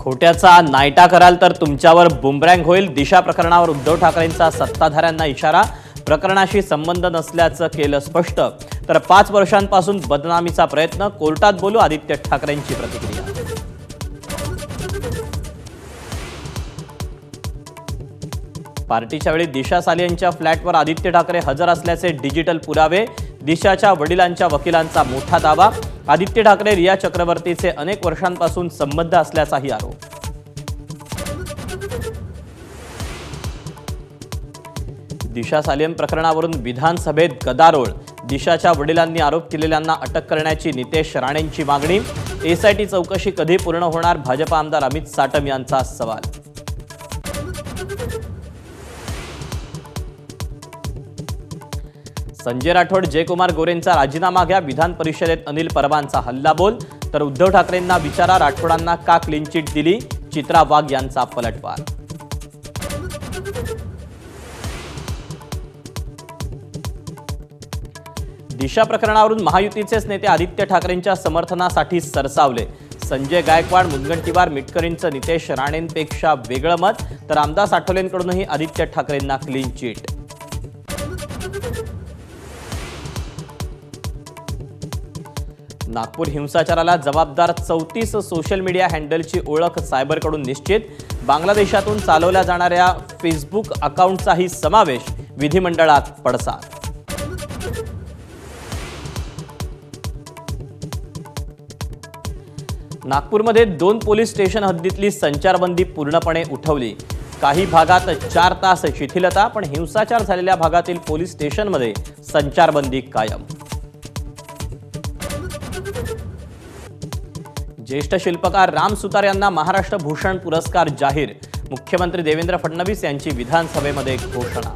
खोट्याचा नायटा कराल तर तुमच्यावर बुमरँग होईल। दिशा प्रकरणावर उद्धव ठाकरेंचा सत्ताधाऱ्यांना इशारा। प्रकरणाशी संबंध नसल्याचं केलं स्पष्ट। तर 5 वर्षांपासून बदनामीचा प्रयत्न, कोर्टात बोलू आदित्य ठाकरेंची प्रतिक्रिया। पार्टीच्या वेळी दिशा सालियनच्या फ्लॅटवर आदित्य ठाकरे हजर असल्याचे डिजिटल पुरावे। दिशाच्या वडिलांच्या वकिलांचा मोठा दावा। आदित्य ठाकरे रिया चक्रवर्तीचे अनेक वर्षांपासून संबंध असल्याचाही आरोप। दिशा सालियन प्रकरणावरून विधानसभेत गदारोळ। दिशाच्या वडिलांनी आरोप केलेल्यांना अटक करण्याची नितेश राणेंची मागणी। एसआयटी चौकशी कधी पूर्ण होणार, भाजप आमदार अमित साटम यांचा सवाल। संजय राठोड जयकुमार गोरेंचा राजीनामा घ्या, विधान परिषदेत अनिल परबांचा हल्लाबोल। तर उद्धव ठाकरेंना विचारा, राठोडांना का क्लीन चिट दिली, चित्रा वाघ यांचा पलटवार। दिशा प्रकरणावरून महायुतीचेच नेते आदित्य ठाकरेंच्या समर्थनासाठी सरसावले। संजय गायकवाड, मुनगंटीवार, मिटकरींचं नितेश राणेंपेक्षा वेगळं मत। तर रामदास आठवलेंकडूनही आदित्य ठाकरेंना क्लीन चिट। नागपूर हिंसाचाराला जबाबदार 34 सोशल मीडिया हँडलची ओळख सायबरकडून निश्चित। बांगलादेशातून चालवल्या जाणाऱ्या फेसबुक अकाउंटचाही समावेश, विधिमंडळात पडसाद। नागपूरमध्ये 2 पोलीस स्टेशन हद्दीतली संचारबंदी पूर्णपणे उठवली। काही भागात 4 तास शिथिलता, पण हिंसाचार झालेल्या भागातील पोलीस स्टेशनमध्ये संचारबंदी कायम। ज्येष्ठ शिल्पकार राम सुतार यांना महाराष्ट्र भूषण पुरस्कार जाहीर। मुख्यमंत्री देवेंद्र फडणवीस यांची विधानसभेमध्ये घोषणा।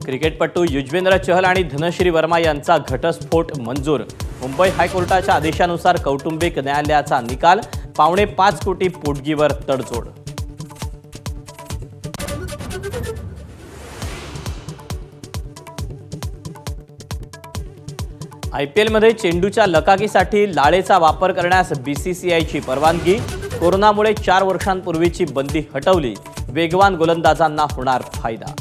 क्रिकेटपटू युजवेंद्र चहल आणि धनश्री वर्मा यांचा घटस्फोट मंजूर। मुंबई हायकोर्टाच्या आदेशानुसार कौटुंबिक न्यायालयाचा निकाल। 5.25 कोटी पोटगीवर तडजोड। आयपीएलमध्ये चेंडूच्या लकाकीसाठी लाळेचा वापर करण्यास बीसीसीआयची परवानगी। कोरोनामुळे 4 वर्षांपूर्वीची बंदी हटवली। वेगवान गोलंदाजांना होणार फायदा।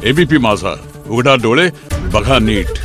एबीपी माझा, उघडा डोळे बघा नीट।